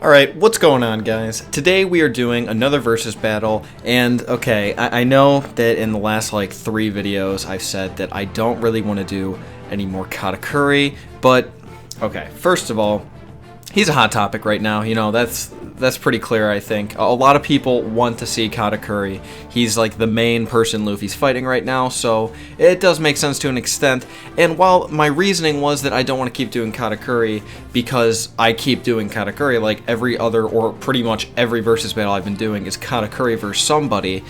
Alright, what's going on, guys? Today we are doing another versus battle, and okay, I know that in the last 3 videos I've said that I don't really want to do any more Katakuri, but okay, first of all, he's a hot topic right now, you know, that's pretty clear, I think. A lot of people want to see Katakuri. He's like the main person Luffy's fighting right now, so it does make sense to an extent. And while my reasoning was that I don't want to keep doing Katakuri because I keep doing Katakuri, like every other or pretty much every versus battle I've been doing is Katakuri versus somebody,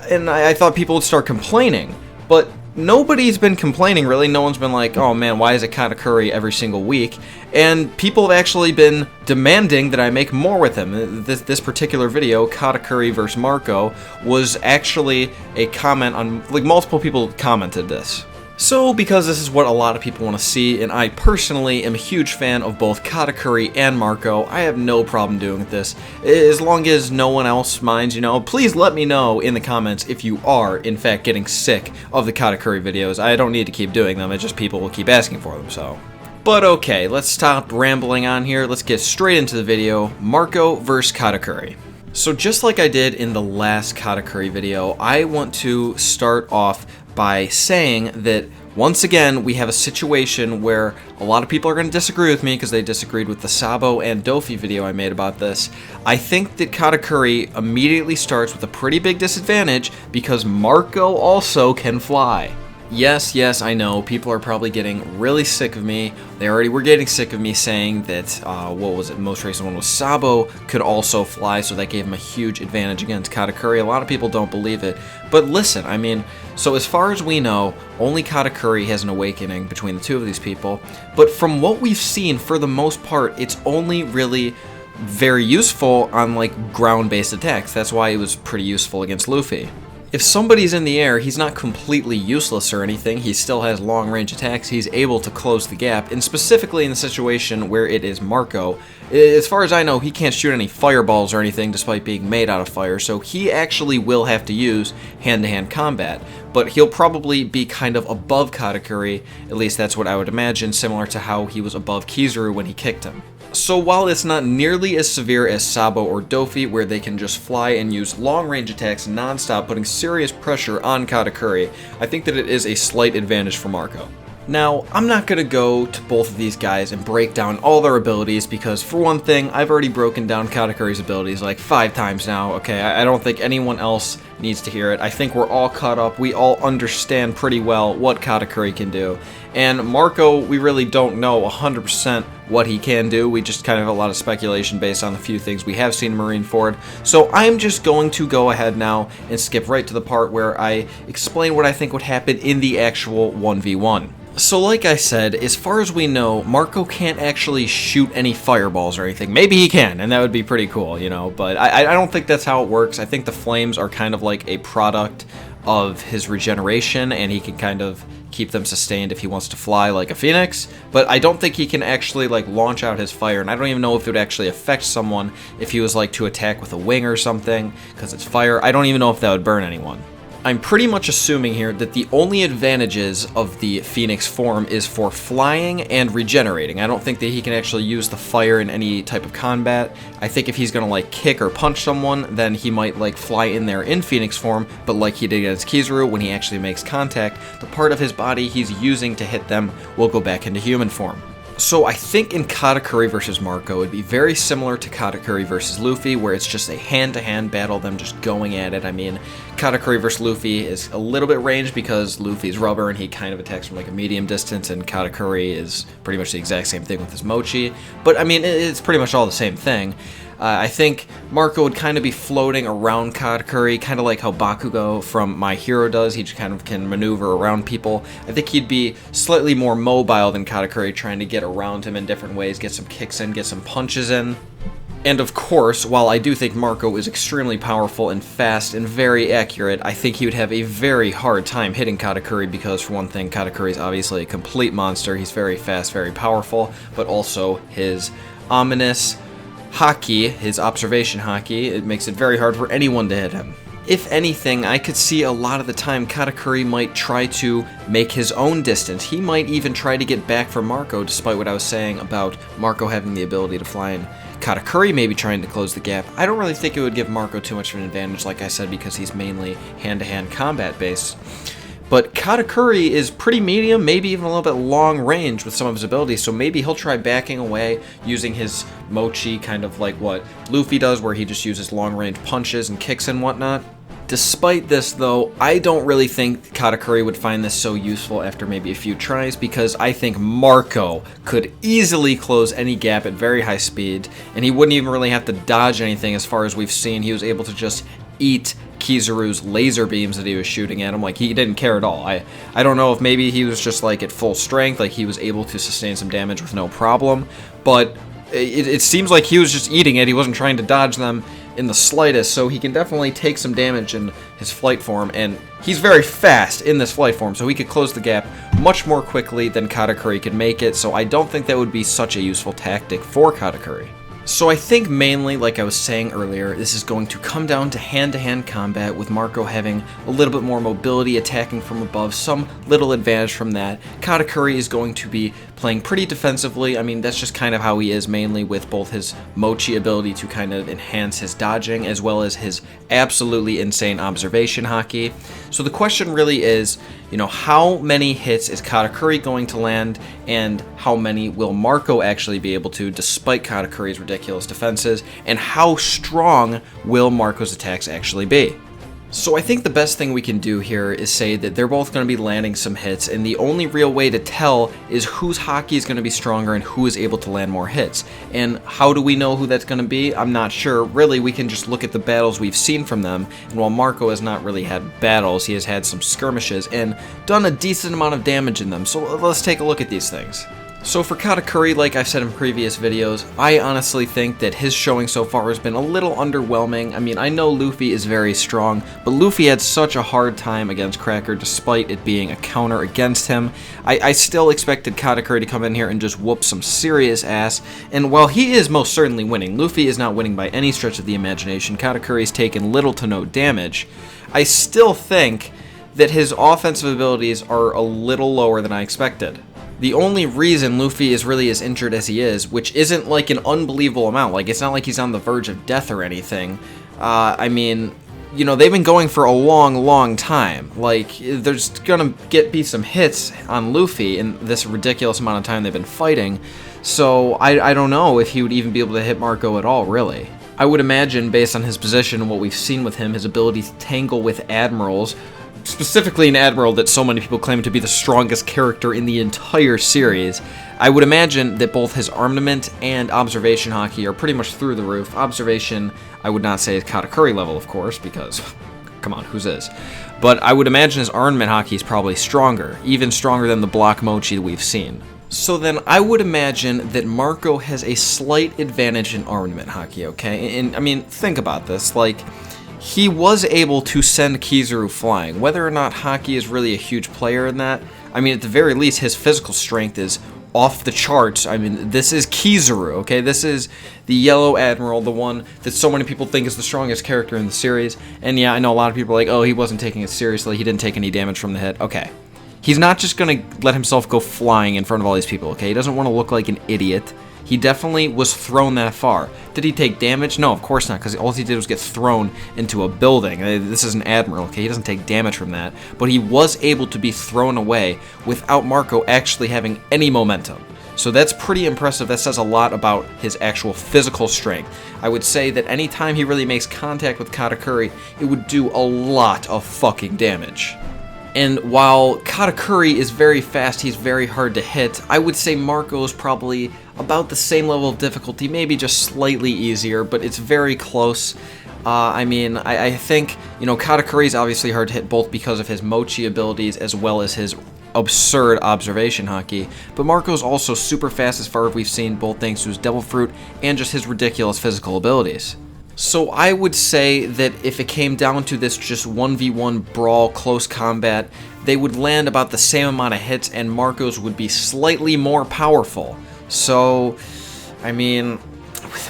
and I thought people would start complaining, but nobody's been complaining, really. No one's been like, oh man, why is it Katakuri every single week? And people have actually been demanding that I make more with him. This particular video, Katakuri vs. Marco, was actually a comment on, multiple people commented this. So, because this is what a lot of people want to see, and I personally am a huge fan of both Katakuri and Marco, I have no problem doing this. As long as no one else minds, you know, please let me know in the comments if you are, in fact, getting sick of the Katakuri videos. I don't need to keep doing them, it's just people will keep asking for them, so. But okay, let's stop rambling on here, let's get straight into the video. Marco vs. Katakuri. So just like I did in the last Katakuri video, I want to start off by saying that once again we have a situation where a lot of people are going to disagree with me because they disagreed with the Sabo and Dofi video I made about this. I think that Katakuri immediately starts with a pretty big disadvantage because Marco also can fly. Yes, I know, people are probably getting really sick of me. They already were getting sick of me saying that, what was it, most recent one was Sabo could also fly, so that gave him a huge advantage against Katakuri. A lot of people don't believe it. But listen, I mean, so as far as we know, only Katakuri has an awakening between the two of these people. But from what we've seen, for the most part, it's only really very useful on, ground-based attacks. That's why it was pretty useful against Luffy. If somebody's in the air, he's not completely useless or anything, he still has long-range attacks, he's able to close the gap, and specifically in the situation where it is Marco, as far as I know, he can't shoot any fireballs or anything despite being made out of fire, so he actually will have to use hand-to-hand combat, but he'll probably be kind of above Katakuri, at least that's what I would imagine, similar to how he was above Kizaru when he kicked him. So while it's not nearly as severe as Sabo or Dofi, where they can just fly and use long-range attacks non-stop, putting serious pressure on Katakuri, I think that it is a slight advantage for Marco. Now, I'm not going to go to both of these guys and break down all their abilities, because for one thing, I've already broken down Katakuri's abilities 5 times now, okay? I don't think anyone else needs to hear it. I think we're all caught up, we all understand pretty well what Katakuri can do. And Marco, we really don't know 100% what he can do, we just kind of have a lot of speculation based on the few things we have seen in Marineford. So I'm just going to go ahead now and skip right to the part where I explain what I think would happen in the actual 1v1. So like I said, as far as we know, Marco can't actually shoot any fireballs or anything. Maybe he can, and that would be pretty cool, you know, but I don't think that's how it works. I think the flames are kind of like a product of his regeneration, and he can kind of keep them sustained if he wants to fly like a phoenix, but I don't think he can actually launch out his fire, and I don't even know if it would actually affect someone if he was to attack with a wing or something, because it's fire. I don't even know if that would burn anyone. I'm pretty much assuming here that the only advantages of the Phoenix form is for flying and regenerating. I don't think that he can actually use the fire in any type of combat. I think if he's gonna kick or punch someone, then he might fly in there in Phoenix form, but like he did against Kizaru, when he actually makes contact, the part of his body he's using to hit them will go back into human form. So I think in Katakuri versus Marco, it'd be very similar to Katakuri versus Luffy, where it's just a hand-to-hand battle, them just going at it. I mean, Katakuri versus Luffy is a little bit ranged because Luffy's rubber and he kind of attacks from a medium distance, and Katakuri is pretty much the exact same thing with his Mochi. But I mean, it's pretty much all the same thing. I think Marco would kind of be floating around Katakuri, kind of like how Bakugo from My Hero does. He just kind of can maneuver around people. I think he'd be slightly more mobile than Katakuri, trying to get around him in different ways, get some kicks in, get some punches in. And of course, while I do think Marco is extremely powerful and fast and very accurate, I think he would have a very hard time hitting Katakuri because, for one thing, Katakuri is obviously a complete monster. He's very fast, very powerful, but also his ominous haki, his observation haki, it makes it very hard for anyone to hit him. if anything, I could see a lot of the time Katakuri might try to make his own distance. He might even try to get back from Marco, despite what I was saying about Marco having the ability to fly, and Katakuri maybe trying to close the gap. I don't really think it would give Marco too much of an advantage, like I said, because he's mainly hand-to-hand combat based. But Katakuri is pretty medium, maybe even a little bit long range with some of his abilities, so maybe he'll try backing away using his Mochi, kind of like what Luffy does, where he just uses long range punches and kicks and whatnot. Despite this, though, I don't really think Katakuri would find this so useful after maybe a few tries, because I think Marco could easily close any gap at very high speed, and he wouldn't even really have to dodge anything. As far as we've seen, he was able to just eat Kizaru's laser beams that he was shooting at him. Like, he didn't care at all. I don't know if maybe he was just like at full strength, like he was able to sustain some damage with no problem, but it seems like he was just eating it. He wasn't trying to dodge them in the slightest, so he can definitely take some damage in his flight form, and he's very fast in this flight form, so he could close the gap much more quickly than Katakuri could make it, so I don't think that would be such a useful tactic for Katakuri. So I think mainly, like I was saying earlier, this is going to come down to hand-to-hand combat, with Marco having a little bit more mobility, attacking from above, some little advantage from that. Katakuri is going to be playing pretty defensively. I mean, that's just kind of how he is, mainly with both his Mochi ability to kind of enhance his dodging, as well as his absolutely insane observation haki. So the question really is, you know, how many hits is Katakuri going to land, and how many will Marco actually be able to, despite Katakuri's ridiculous defenses, and how strong will Marco's attacks actually be? So I think the best thing we can do here is say that they're both going to be landing some hits, and the only real way to tell is whose haki is going to be stronger and who is able to land more hits. And how do we know who that's going to be? I'm not sure. Really, we can just look at the battles we've seen from them, and while Marco has not really had battles, he has had some skirmishes and done a decent amount of damage in them. So let's take a look at these things. So for Katakuri, like I've said in previous videos, I honestly think that his showing so far has been a little underwhelming. I mean, I know Luffy is very strong, but Luffy had such a hard time against Cracker despite it being a counter against him. I still expected Katakuri to come in here and just whoop some serious ass, and while he is most certainly winning, Luffy is not winning by any stretch of the imagination. Katakuri's taken little to no damage. I still think that his offensive abilities are a little lower than I expected. The only reason Luffy is really as injured as he is, which isn't like an unbelievable amount, like it's not like he's on the verge of death or anything. I mean, you know, they've been going for a long time. Like, there's gonna be some hits on Luffy in this ridiculous amount of time they've been fighting, so I don't know if he would even be able to hit Marco at all, really. I would imagine, based on his position and what we've seen with him, his ability to tangle with admirals, specifically an admiral that so many people claim to be the strongest character in the entire series, I would imagine that both his armament and observation haki are pretty much through the roof. Observation, I would not say is Katakuri level, of course, because, come on, whose is? But I would imagine his armament haki is probably stronger, even stronger than the block Mochi that we've seen. So then I would imagine that Marco has a slight advantage in armament haki, okay? And I mean, think about this, like, he was able to send Kizaru flying. Whether or not haki is really a huge player in that, I mean, at the very least, his physical strength is off the charts. I mean, this is Kizaru, okay? This is the Yellow Admiral, the one that so many people think is the strongest character in the series. And yeah, I know a lot of people are like, oh, he wasn't taking it seriously, he didn't take any damage from the hit. Okay. He's not just gonna let himself go flying in front of all these people, okay? He doesn't want to look like an idiot. He definitely was thrown that far. Did he take damage? No, of course not, because all he did was get thrown into a building. This is an admiral, okay? He doesn't take damage from that. But he was able to be thrown away without Marco actually having any momentum. So that's pretty impressive. That says a lot about his actual physical strength. I would say that anytime he really makes contact with Katakuri, it would do a lot of fucking damage. And while Katakuri is very fast, he's very hard to hit, I would say Marco is probably about the same level of difficulty, maybe just slightly easier, but it's very close. I mean, I think, you know, Katakuri is obviously hard to hit both because of his Mochi abilities as well as his absurd observation haki, but Marco's also super fast as far as we've seen, both thanks to his Devil Fruit and just his ridiculous physical abilities. So I would say that if it came down to this just 1v1 brawl, close combat, they would land about the same amount of hits and Marco's would be slightly more powerful. So, I mean,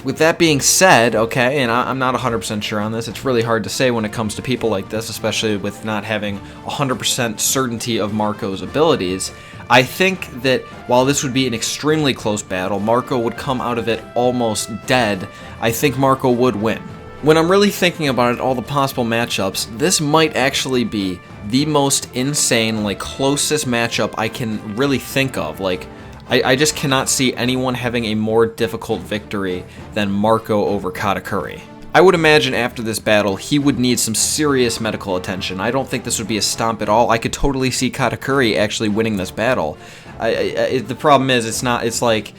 with that being said, okay, and I'm not 100% sure on this, it's really hard to say when it comes to people like this, especially with not having 100% certainty of Marco's abilities. I think that while this would be an extremely close battle, Marco would come out of it almost dead. I think Marco would win. When I'm really thinking about it, all the possible matchups, this might actually be the most insane, like, closest matchup I can really think of. Like, I just cannot see anyone having a more difficult victory than Marco over Katakuri. I would imagine after this battle, he would need some serious medical attention. I don't think this would be a stomp at all. I could totally see Katakuri actually winning this battle. The problem is, it's like,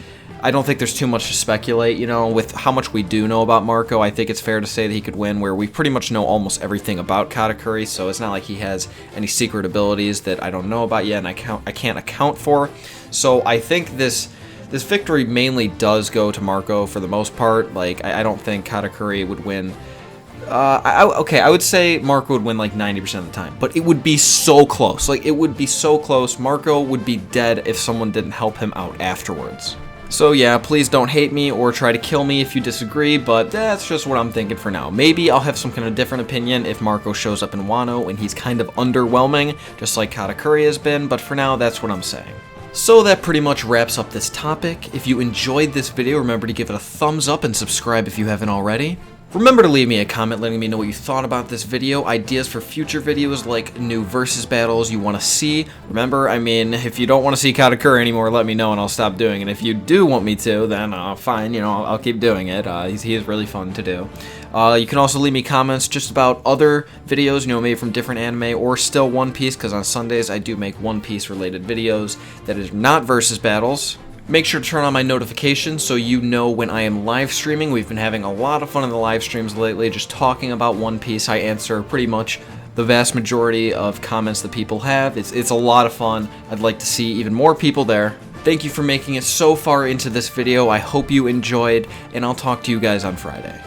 I don't think there's too much to speculate, you know, with how much we do know about Marco. I think it's fair to say that he could win, where we pretty much know almost everything about Katakuri, so it's not like he has any secret abilities that I don't know about yet and I can't account for. So I think this victory mainly does go to Marco for the most part. Like, I don't think Katakuri would win. I would say Marco would win like 90% of the time, but it would be so close. Like, it would be so close. Marco would be dead if someone didn't help him out afterwards. So yeah, please don't hate me or try to kill me if you disagree, but that's just what I'm thinking for now. Maybe I'll have some kind of different opinion if Marco shows up in Wano and he's kind of underwhelming, just like Katakuri has been, but for now, that's what I'm saying. So that pretty much wraps up this topic. If you enjoyed this video, remember to give it a thumbs up and subscribe if you haven't already. Remember to leave me a comment letting me know what you thought about this video, ideas for future videos like new versus battles you want to see. Remember, I mean, if you don't want to see Katakuri anymore, let me know and I'll stop doing it. If you do want me to, then fine, you know, I'll keep doing it. He is really fun to do. You can also leave me comments just about other videos, you know, maybe from different anime or still One Piece, because on Sundays I do make One Piece related videos that is not versus battles. Make sure to turn on my notifications so you know when I am live streaming. We've been having a lot of fun in the live streams lately, just talking about One Piece. I answer pretty much the vast majority of comments that people have. It's a lot of fun. I'd like to see even more people there. Thank you for making it so far into this video. I hope you enjoyed, and I'll talk to you guys on Friday.